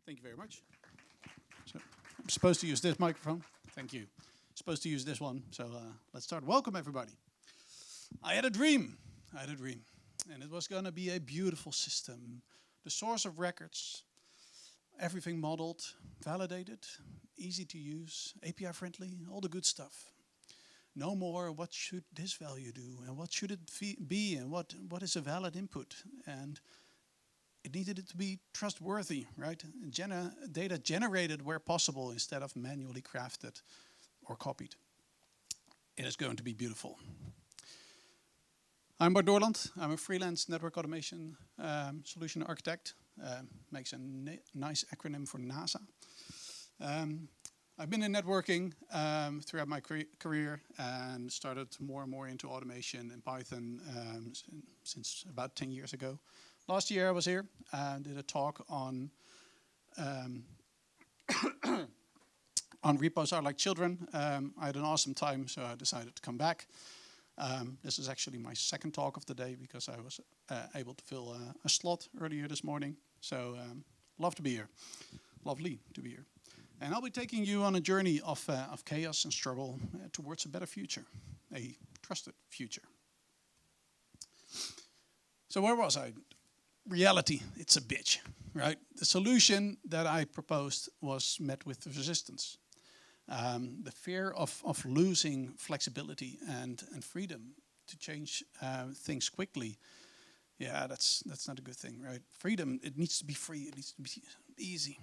Thank you very much. So I'm supposed to use this microphone. Thank you. Supposed to use this one. So let's start. Welcome, everybody. I had a dream. And it was going to be a beautiful system. The source of records, everything modeled, validated, easy to use, API friendly, all the good stuff. No more what should this value do and what should it be and what is a valid input. And it needed it to be trustworthy, right? Data generated where possible instead of manually crafted or copied. It is going to be beautiful. I'm Bart Dorlandt. I'm a freelance network automation solution architect. Makes a nice acronym for NASA. I've been in networking throughout my career and started more and more into automation in Python since about 10 years ago. Last year I was here and did a talk on on repos are like children. I had an awesome time, so I decided to come back. This is actually my second talk of the day because I was able to fill a slot earlier this morning. So love to be here. Lovely to be here. And I'll be taking you on a journey of chaos and struggle towards a better future, a trusted future. So where was I? Reality, it's a bitch, right? The solution that I proposed was met with resistance. The fear of losing flexibility and freedom to change things quickly. Yeah, that's not a good thing, right? Freedom, it needs to be free, it needs to be easy.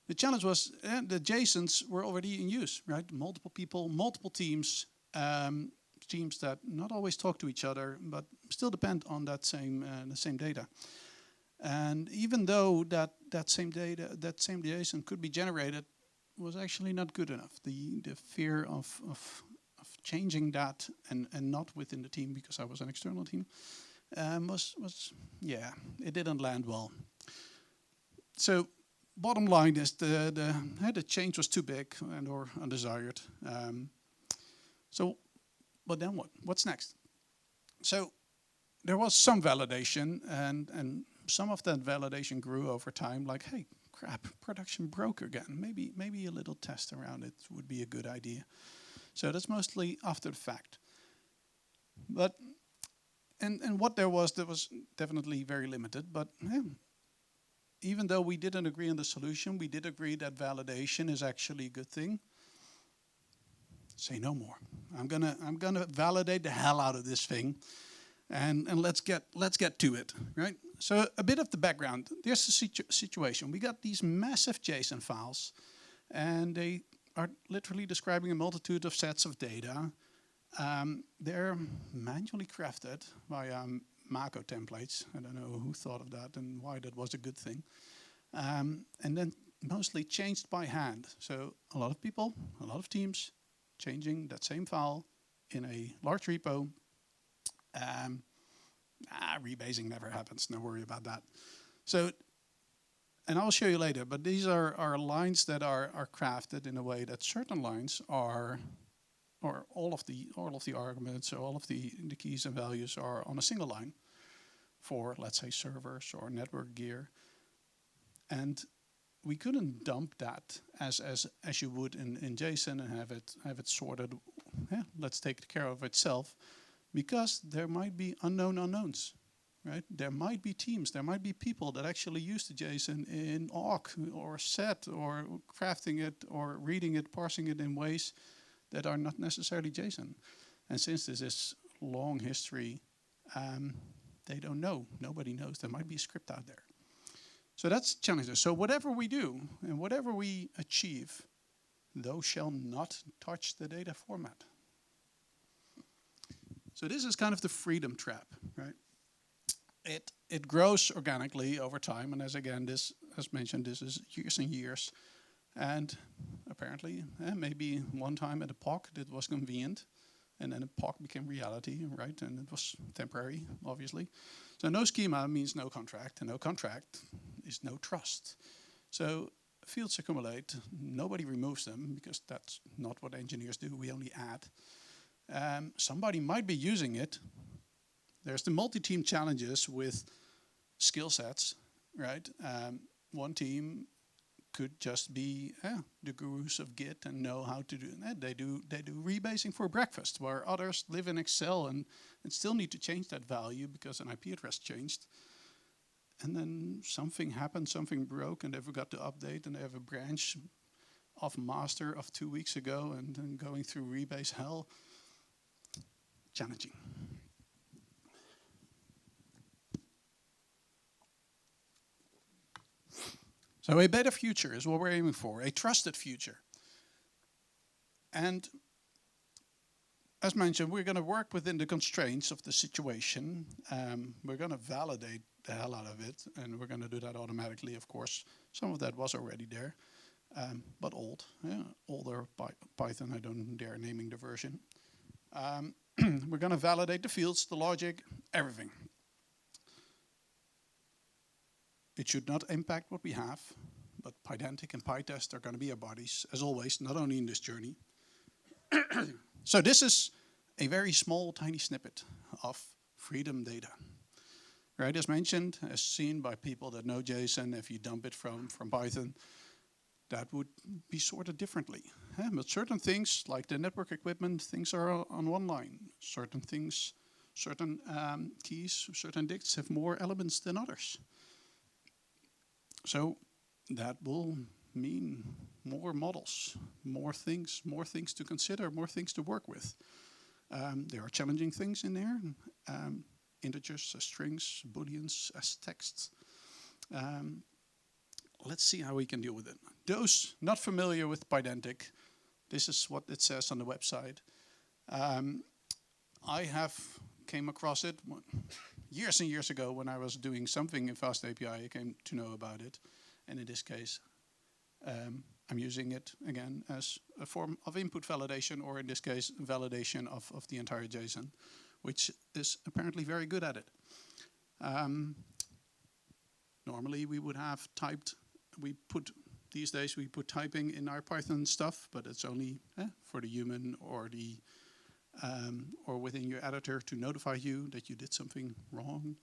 The challenge was the JSONs were already in use, right? Multiple people, multiple teams, teams that not always talk to each other, but still depend on that the same data. And even though that same JSON could be generated, was actually not good enough. The fear of changing that and not within the team because I was an external team it didn't land well. So bottom line is the change was too big and or undesired. But then what? What's next? So there was some validation and some of that validation grew over time. Like, hey, crap, production broke again. Maybe a little test around it would be a good idea. So that's mostly after the fact. But and what there was definitely very limited. But even though we didn't agree on the solution, we did agree that validation is actually a good thing. Say no more. I'm gonna validate the hell out of this thing, and let's get to it, right? So a bit of the background. There's the situation. We got these massive JSON files, and they are literally describing a multitude of sets of data. They're manually crafted via Mako templates. I don't know who thought of that and why that was a good thing. And then mostly changed by hand. So a lot of people, a lot of teams, changing that same file in a large repo. Rebasing never happens, no worry about that. So, and I'll show you later, but these are lines that are crafted in a way that certain lines are, or all of the arguments, so all of the keys and values are on a single line for, let's say, servers or network gear. And we couldn't dump that as you would in JSON and have it sorted. Yeah, let's take care of itself, because there might be unknown unknowns, right? There might be teams, there might be people that actually use the JSON in awk or set or crafting it or reading it, parsing it in ways that are not necessarily JSON. And since this is long history, they don't know. Nobody knows. There might be a script out there. So that's challenging. So whatever we do and whatever we achieve, those shall not touch the data format. So this is kind of the freedom trap, right? It grows organically over time, and as mentioned, this is years and years. And apparently, maybe one time at a POC it was convenient, and then a POC became reality, right? And it was temporary, obviously. So no schema means no contract, and no contract is no trust. So fields accumulate, nobody removes them, because that's not what engineers do, we only add. Somebody might be using it. There's the multi-team challenges with skill sets, right? one team could just be the gurus of Git and know how to do that. They do rebasing for breakfast, where others live in Excel and still need to change that value because an IP address changed. And then something happened, something broke, and they forgot to update, and they have a branch of master of 2 weeks ago, and then going through rebase hell. Challenging. So a better future is what we're aiming for, a trusted future. And as mentioned, we're going to work within the constraints of the situation. We're going to validate the hell out of it, and we're going to do that automatically, of course. Some of that was already there, but older Python, I don't dare naming the version. We're going to validate the fields, the logic, everything. It should not impact what we have, but Pydantic and pytest are going to be our bodies, as always, not only in this journey. So this is a very small, tiny snippet of freedom data. Right, as mentioned, as seen by people that know Json, if you dump it from Python, that would be sorted differently. But certain things, like the network equipment, things are on one line. Certain things, certain keys, certain dicts have more elements than others. So that will mean more models, more things to consider, more things to work with. There are challenging things in there, integers as strings, booleans as texts. Let's see how we can deal with it. Those not familiar with Pydantic, this is what it says on the website. I have came across it years and years ago when I was doing something in Fast API. I came to know about it, and in this case, I'm using it again as a form of input validation, or in this case, validation of the entire JSON, which is apparently very good at it. Normally, we would have typed. These days we put typing in our Python stuff, but it's only for the human or the or within your editor to notify you that you did something wrong.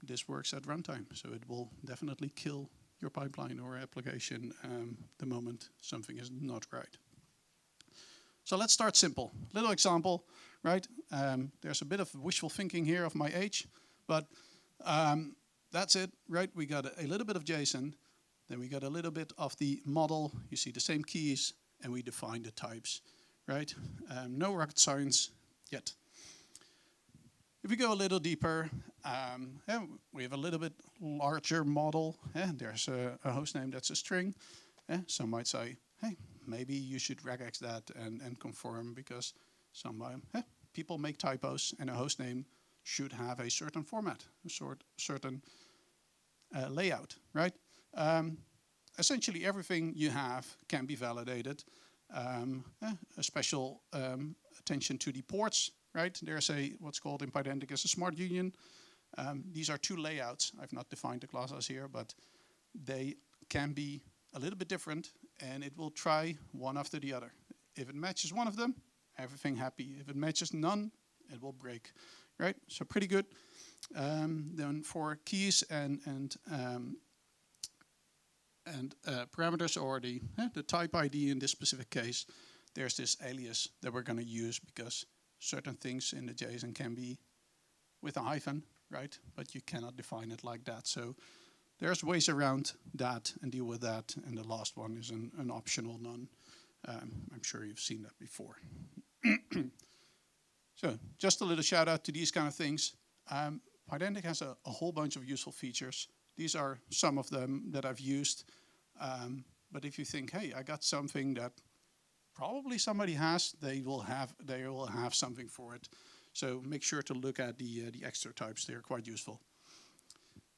This works at runtime, so it will definitely kill your pipeline or application the moment something is not right. So let's start simple. Little example, right? There's a bit of wishful thinking here of my age, but that's it, right? We got a little bit of JSON, then we got a little bit of the model. You see the same keys, and we define the types, right? No rocket science yet. If we go a little deeper, we have a little bit larger model. There's a host name that's a string. Some might say, hey, maybe you should regex that and conform, because people make typos, and a host name should have a certain format, a certain layout, right? Essentially, everything you have can be validated. A special attention to the ports, right? There's what's called in Pydantic as a smart union. These are two layouts. I've not defined the classes here, but they can be a little bit different, and it will try one after the other. If it matches one of them, everything happy. If it matches none, it will break, right? So pretty good. Then for keys and parameters, or the type ID in this specific case, there's this alias that we're going to use, because certain things in the JSON can be with a hyphen, right? But you cannot define it like that. So there's ways around that and deal with that. And the last one is an optional none. I'm sure you've seen that before. So just a little shout out to these kind of things. Pydantic has a whole bunch of useful features. These are some of them that I've used. But if you think, hey, I got something that probably somebody has, they will have something for it. So make sure to look at the extra types. They're quite useful.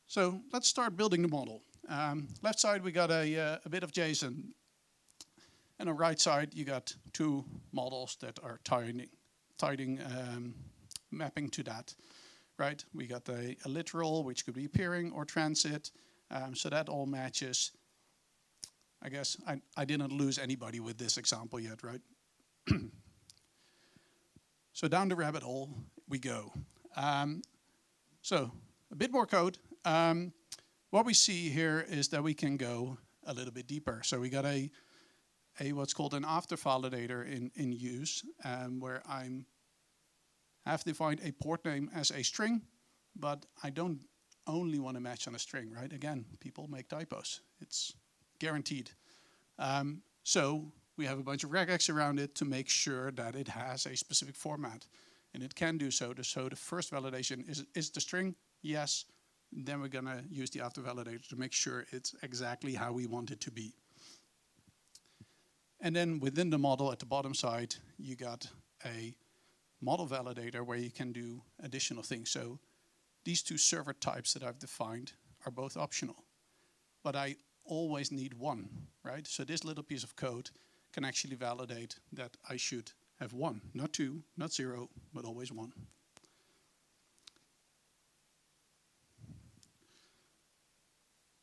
So let's start building the model. Left side, we got a bit of JSON. And on right side, you got two models that are mapping to that. Right? We got a literal, which could be peering or transit. So that all matches. I guess I didn't lose anybody with this example yet, right? So down the rabbit hole we go. So a bit more code. what we see here is that we can go a little bit deeper. So we got a what's called an after validator in use, where I have defined a port name as a string, but I don't only want to match on a string, right? Again, people make typos. It's guaranteed. So we have a bunch of regex around it to make sure that it has a specific format. And it can do so. So the first validation is the string, yes. Then we're going to use the after validator to make sure it's exactly how we want it to be. And then within the model at the bottom side, you got a model validator where you can do additional things. So these two server types that I've defined are both optional. But I always need one, right? So this little piece of code can actually validate that I should have one, not two, not zero, but always one.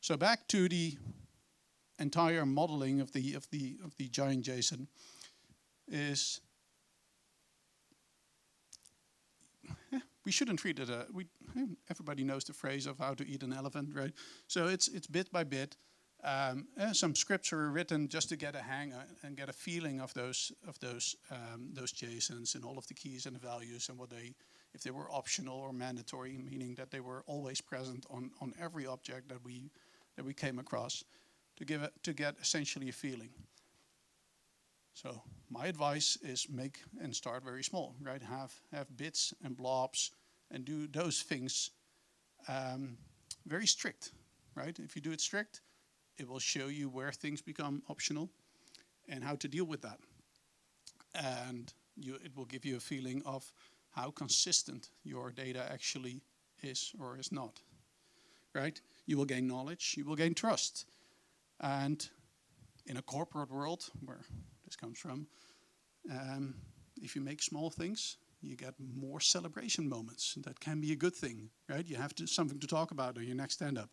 So back to the entire modeling of the giant JSON is we shouldn't treat it everybody knows the phrase of how to eat an elephant, right? So it's bit by bit. Some scripts are written just to get a hang and get a feeling of those JSONs and all of the keys and the values and what if they were optional or mandatory, meaning that they were always present on every object that we came across, to get essentially a feeling. So my advice is make and start very small, right? Have bits and blobs and do those things very strict, right? If you do it strict, it will show you where things become optional and how to deal with that. And it will give you a feeling of how consistent your data actually is or is not, right? You will gain knowledge, you will gain trust. And in a corporate world, where this comes from, if you make small things, you get more celebration moments. That can be a good thing, right? You have something to talk about on your next stand-up.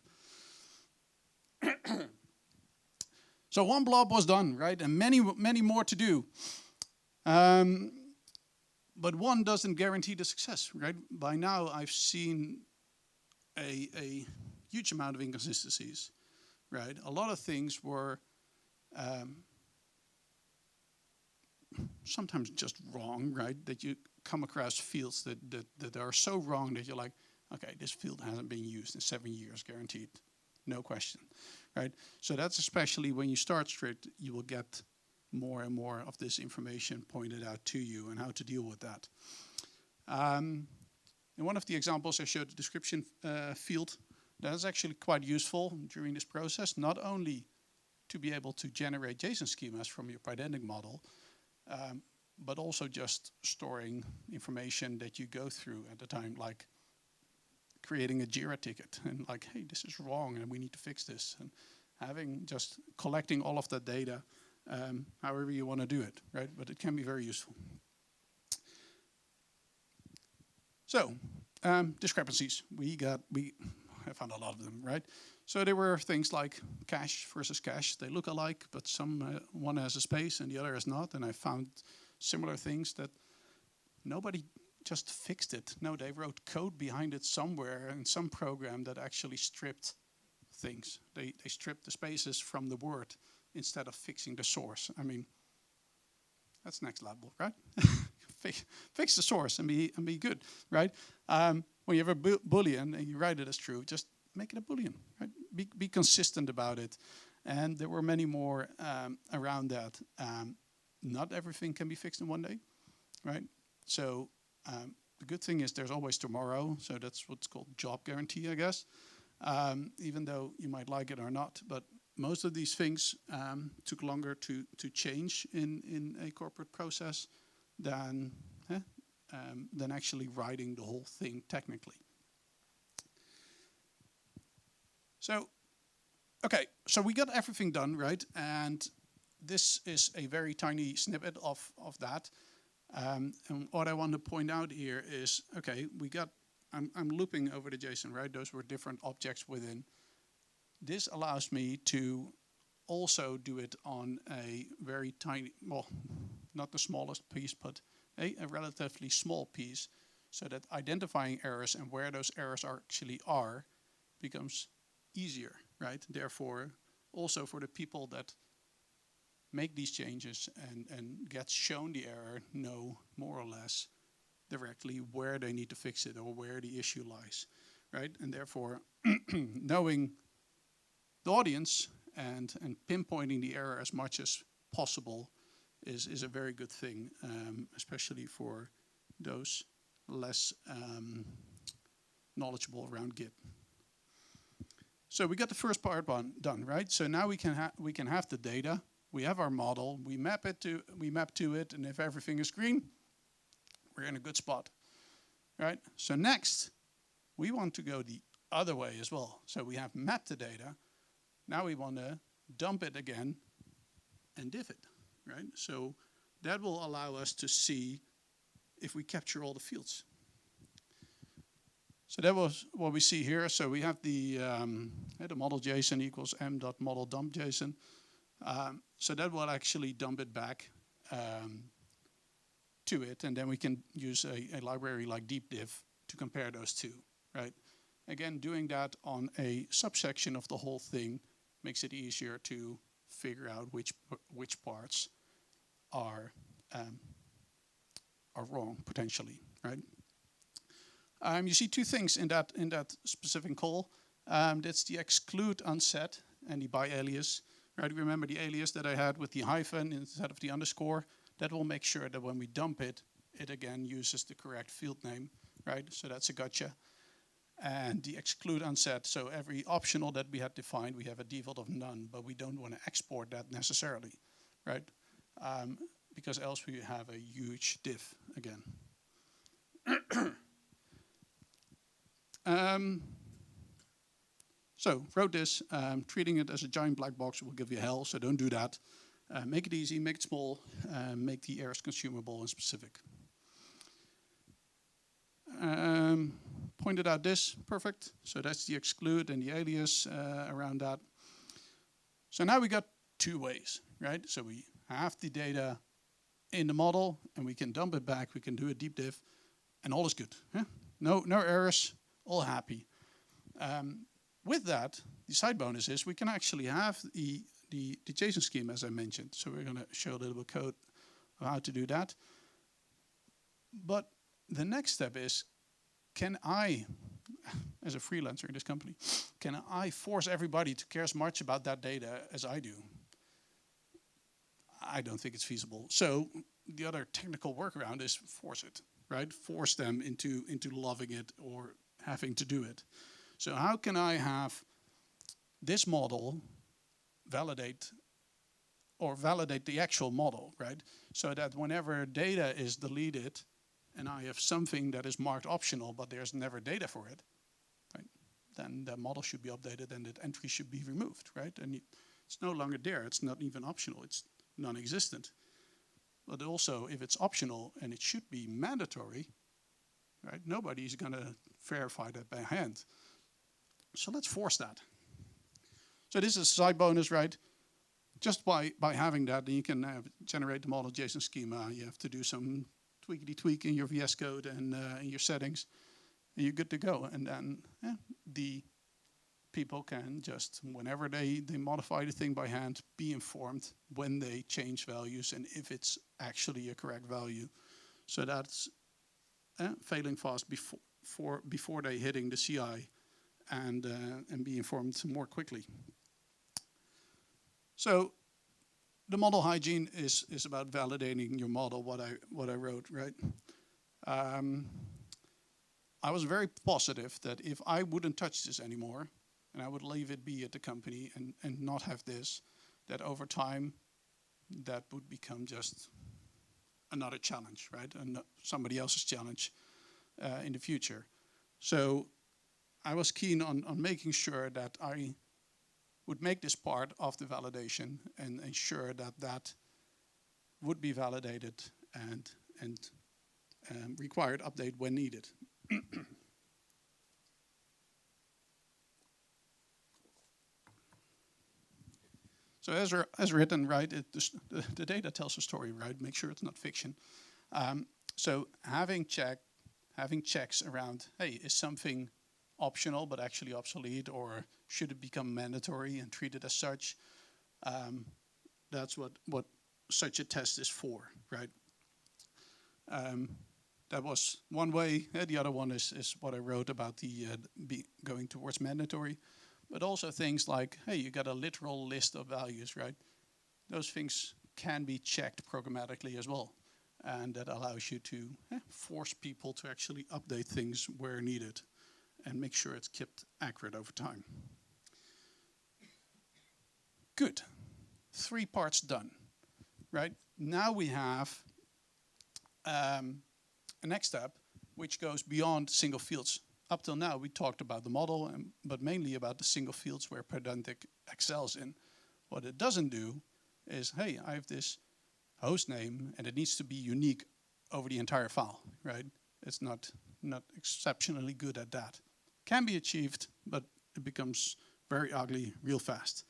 So one blob was done, right? And many more to do. But one doesn't guarantee the success, right? By now, I've seen a huge amount of inconsistencies, right? A lot of things were sometimes just wrong, right? That you come across fields that are so wrong that you're like, okay, this field hasn't been used in 7 years, guaranteed. No question, right? So that's especially when you start strict, you will get more and more of this information pointed out to you and how to deal with that. In one of the examples, I showed the description field. That is actually quite useful during this process, not only to be able to generate JSON schemas from your Pydantic model, but also just storing information that you go through at the time, like creating a Jira ticket and like, hey, this is wrong and we need to fix this. And collecting all of that data, however you want to do it, right? But it can be very useful. So, discrepancies. I found a lot of them, right? So there were things like cache versus cache. They look alike, but one has a space and the other has not. And I found similar things that nobody just fixed it. No, they wrote code behind it somewhere in some program that actually stripped things. They stripped the spaces from the word instead of fixing the source. I mean, that's next level, right? Fix the source and be good, right? When you have a Boolean and you write it as true, just make it a Boolean, right? Be consistent about it. And there were many more around that. Not everything can be fixed in one day, right? So the good thing is there's always tomorrow. So that's what's called job guarantee, I guess. Even though you might like it or not. But most of these things took longer to change in a corporate process than actually writing the whole thing technically. So, okay, so we got everything done, right? And this is a very tiny snippet of that. And what I want to point out here is, okay, I'm looping over the JSON, right? Those were different objects within. This allows me to also do it on a very tiny, well, not the smallest piece, but a relatively small piece, so that identifying errors and where those errors actually are becomes easier, right? Therefore, also for the people that make these changes and get shown the error, know more or less directly where they need to fix it or where the issue lies, right? And therefore, knowing the audience and pinpointing the error as much as possible is a very good thing, especially for those less knowledgeable around Git. So we got the first part done, right? So now we can have the data. We have our model. We map to it, and if everything is green, we're in a good spot, right? So next, we want to go the other way as well. So we have mapped the data. Now we want to dump it again and diff it, right? So that will allow us to see if we capture all the fields. So that was what we see here. So we have the model JSON equals m.model_dump_JSON. So that will actually dump it back to it, and then we can use a library like deepdiff to compare those two, right? Again, doing that on a subsection of the whole thing makes it easier to figure out which parts are wrong potentially, right? You see two things in that specific call. That's the exclude unset and the by alias. Right? Remember the alias that I had with the hyphen instead of the underscore? That will make sure that when we dump it, it again uses the correct field name, right? So that's a gotcha. And the exclude unset, so every optional that we had defined, we have a default of none, but we don't want to export that necessarily, right? Because else we have a huge diff again. So wrote this, treating it as a giant black box will give you hell, so don't do that. Make it easy, make it small, make the errors consumable and specific. Pointed out this, perfect. So that's the exclude and the alias around that. So now we got two ways, right? So we have the data in the model and we can dump it back, we can do a deep diff, and all is good. Yeah? No errors, all happy. With that, the side bonus is we can actually have the JSON scheme, as I mentioned. So we're going to show a little bit of code of how to do that. But the next step is, can I, as a freelancer in this company, can I force everybody to care as much about that data as I do? I don't think it's feasible. So the other technical workaround is force it, right? Force them into loving it or having to do it. So how can I have this model validate the actual model, right? So that whenever data is deleted and I have something that is marked optional, but there's never data for it, right? Then the model should be updated and that entry should be removed, right? And it's no longer there. It's not even optional. It's non-existent. But also, if it's optional and it should be mandatory, right? Nobody's going to verify that by hand. So let's force that. So this is a side bonus, right? Just by having that, you can generate the model JSON schema. You have to do some tweak in your VS Code and in your settings, and you're good to go. And then the people can just, whenever they modify the thing by hand, be informed when they change values and if it's actually a correct value. So that's failing fast before they hitting the CI. And be informed more quickly. So the model hygiene is about validating your model, what I wrote, right? I was very positive that if I wouldn't touch this anymore, and I would leave it be at the company and not have this, that over time, that would become just another challenge, right? And somebody else's challenge in the future. So I was keen on making sure that I would make this part of the validation and ensure that would be validated and required update when needed. So as written, right, the data tells a story, right? Make sure it's not fiction. So having checks around, hey, is something optional but actually obsolete, or should it become mandatory and treated as such? That's what such a test is for, right? That was one way. The other one is what I wrote about the going towards mandatory, but also things like, hey, you got a literal list of values, right? Those things can be checked programmatically as well, and that allows you to force people to actually update things where needed and make sure it's kept accurate over time. Good. 3 parts done, right? Now we have a next step, which goes beyond single fields. Up till now, we talked about the model, but mainly about the single fields where Pydantic excels in. What it doesn't do is, hey, I have this host name, and it needs to be unique over the entire file, right? It's not exceptionally good at that. Can be achieved, but it becomes very ugly real fast.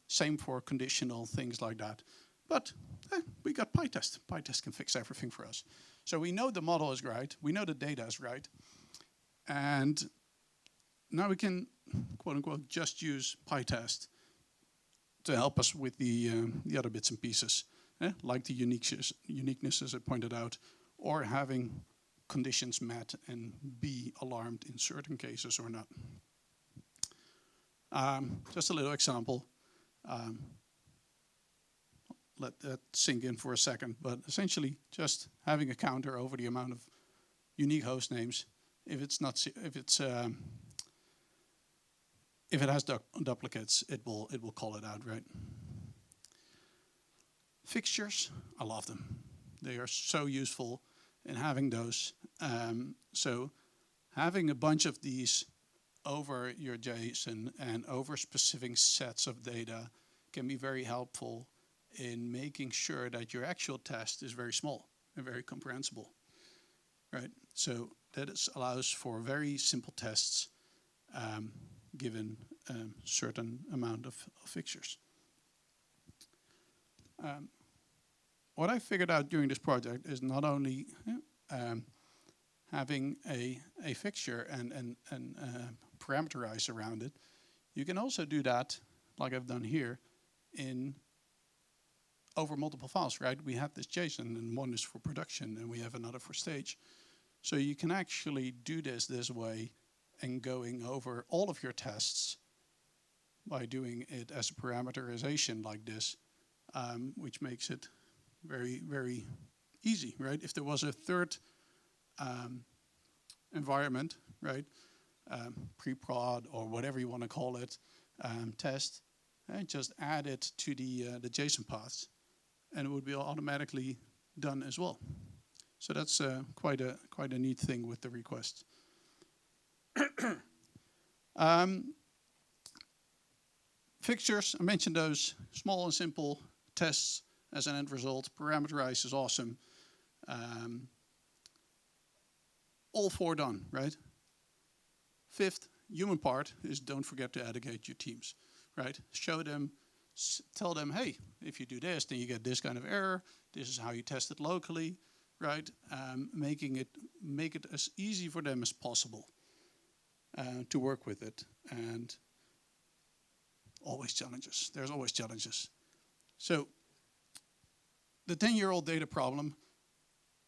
Same for conditional things like that. But we got pytest. Pytest can fix everything for us. So we know the model is right. We know the data is right. And now we can, quote unquote, just use pytest to help us with the other bits and pieces, like the uniqueness, as I pointed out, or having conditions met and be alarmed in certain cases or not. Just a little example. Let that sink in for a second, but essentially just having a counter over the amount of unique host names. If it has duplicates, it will call it out, right? Fixtures, I love them. They are so useful in having those. So having a bunch of these over your JSON and over specific sets of data can be very helpful in making sure that your actual test is very small and very comprehensible, right? So that allows for very simple tests given a certain amount of fixtures. What I figured out during this project is not only having a fixture and parameterize around it, you can also do that, like I've done here, in over multiple files, right? We have this JSON, and one is for production, and we have another for stage. So you can actually do this way and going over all of your tests by doing it as a parameterization like this, which makes it very, very easy, right? If there was a third environment, right, pre-prod or whatever you want to call it, test, and just add it to the JSON paths, and it would be automatically done as well. So that's quite a neat thing with the request. Fixtures, I mentioned those, small and simple tests as an end result. Parameterize is awesome. All 4 done, right? 5th, human part is don't forget to educate your teams, right? Show them, tell them, hey, if you do this, then you get this kind of error. This is how you test it locally, right? Make it as easy for them as possible to work with it. And always challenges. There's always challenges. So the 10-year-old data problem,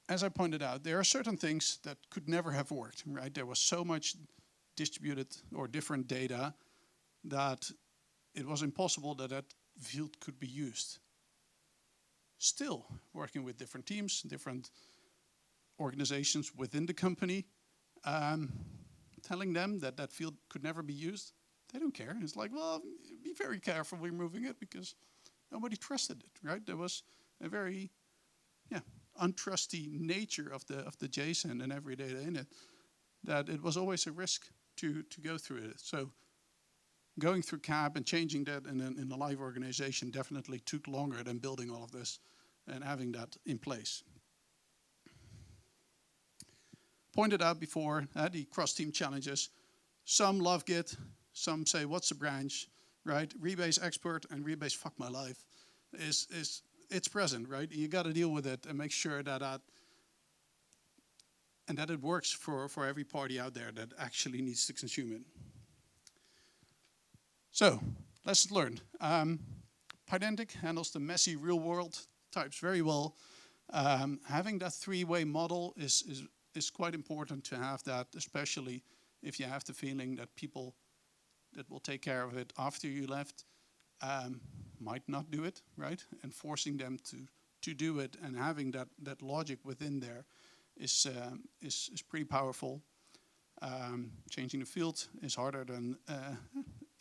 as I pointed out, there are certain things that could never have worked, right? There was so much distributed or different data that it was impossible that field could be used. Still, working with different teams, different organizations within the company, telling them that field could never be used, they don't care. It's like, well, be very careful removing it because nobody trusted it, right? There was a very, untrusty nature of the JSON and every data in it, that it was always a risk to go through it. So going through CAP and changing that in a live organization definitely took longer than building all of this and having that in place. Pointed out before, the cross-team challenges. Some love Git, some say, what's the branch, right? Rebase expert and rebase fuck my life it's present, right? You got to deal with it and make sure that and that it works for every party out there that actually needs to consume it. So, lesson learned. Pydantic handles the messy real-world types very well. Having that three-way model is quite important to have that, especially if you have the feeling that people that will take care of it after you left might not do it, right? And forcing them to do it and having that logic within there is pretty powerful. Changing the field is harder than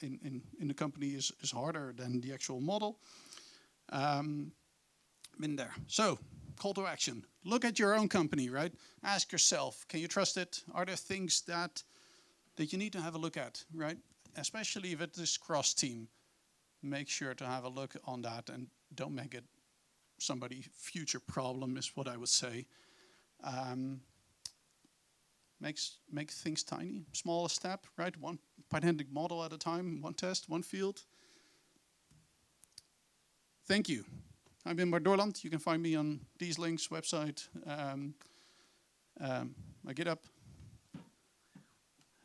in the company is harder than the actual model. Been there. So, call to action. Look at your own company, right? Ask yourself, can you trust it? Are there things that you need to have a look at, right? Especially if it is cross-team. Make sure to have a look on that and don't make it somebody's future problem is what I would say. Make things tiny, smaller step, right? One Pydantic model at a time, one test, one field. Thank you. I've been Bart Dorlandt. You can find me on these links, website, my GitHub.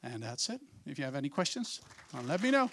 And that's it. If you have any questions, let me know.